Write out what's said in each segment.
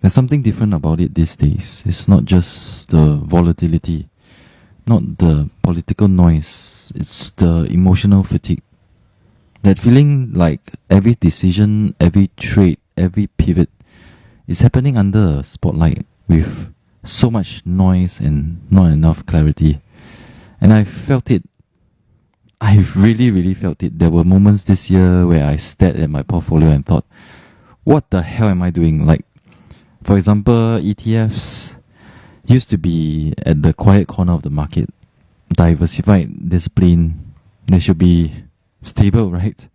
There's something different about it these days. It's not just the volatility, not the political noise, it's the emotional fatigue. That feeling like every decision, every trade, every pivot is happening under a spotlight with so much noise and not enough clarity. And I felt it. I really, really felt it. There were moments this year where I stared at my portfolio and thought, what the hell am I doing? Like, for example, ETFs used to be at the quiet corner of the market, diversified, disciplined. They should be stable, right?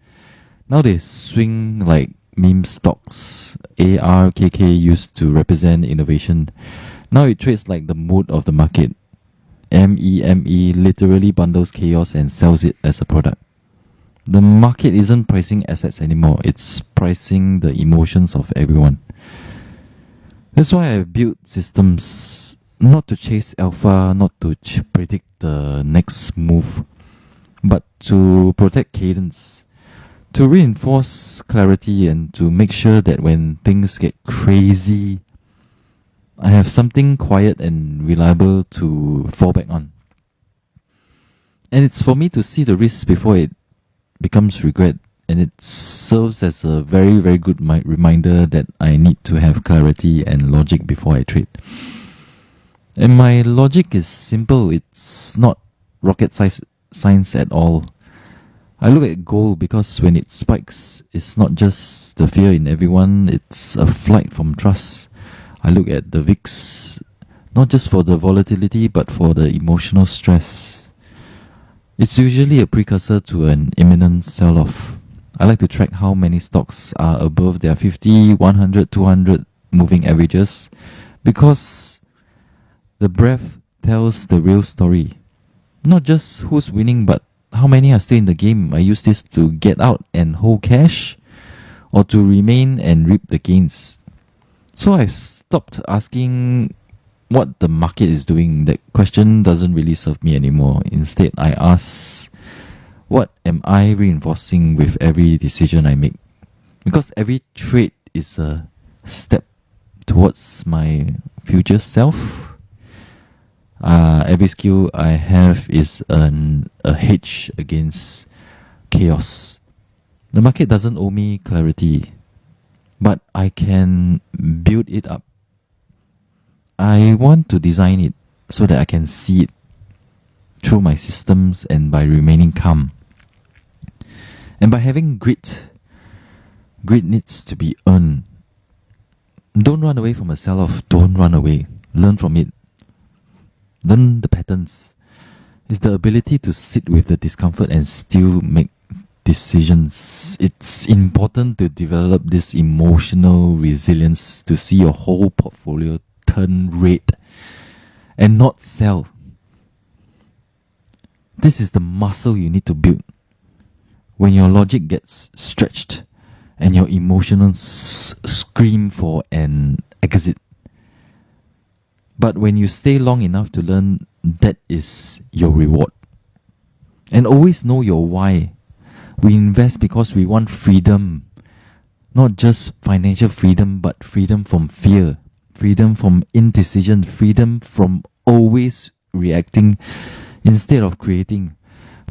Now they swing like meme stocks. ARKK used to represent innovation. Now it trades like the mood of the market. MEME literally bundles chaos and sells it as a product. The market isn't pricing assets anymore. It's pricing the emotions of everyone. That's why I built systems not to chase alpha, not to predict the next move, but to protect cadence, to reinforce clarity, and to make sure that when things get crazy, I have something quiet and reliable to fall back on. And it's for me to see the risk before it becomes regret. And it serves as a very, very good reminder that I need to have clarity and logic before I trade. And my logic is simple. It's not rocket science at all. I look at gold because when it spikes, it's not just the fear in everyone, it's a flight from trust. I look at the VIX, not just for the volatility, but for the emotional stress. It's usually a precursor to an imminent sell-off. I like to track how many stocks are above their 50, 100, 200 moving averages because the breadth tells the real story. Not just who's winning, but how many are still in the game. I use this to get out and hold cash or to remain and reap the gains. So I've stopped asking what the market is doing. That question doesn't really serve me anymore. Instead, I ask, what am I reinforcing with every decision I make? Because every trade is a step towards my future self. Every skill I have is a hedge against chaos. The market doesn't owe me clarity, but I can build it up. I want to design it so that I can see it through my systems and by remaining calm. And by having grit. Grit needs to be earned. Don't run away from a sell-off. Don't run away. Learn from it. Learn the patterns. It's the ability to sit with the discomfort and still make decisions. It's important to develop this emotional resilience to see your whole portfolio turn red and not sell. This is the muscle you need to build. When your logic gets stretched and your emotions scream for an exit. But when you stay long enough to learn, that is your reward. And always know your why. We invest because we want freedom. Not just financial freedom, but freedom from fear. Freedom from indecision. Freedom from always reacting instead of creating.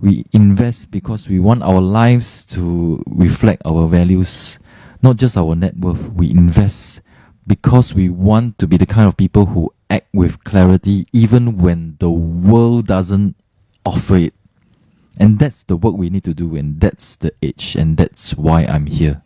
We invest because we want our lives to reflect our values, not just our net worth. We invest because we want to be the kind of people who act with clarity even when the world doesn't offer it. And that's the work we need to do, and that's the edge, and that's why I'm here.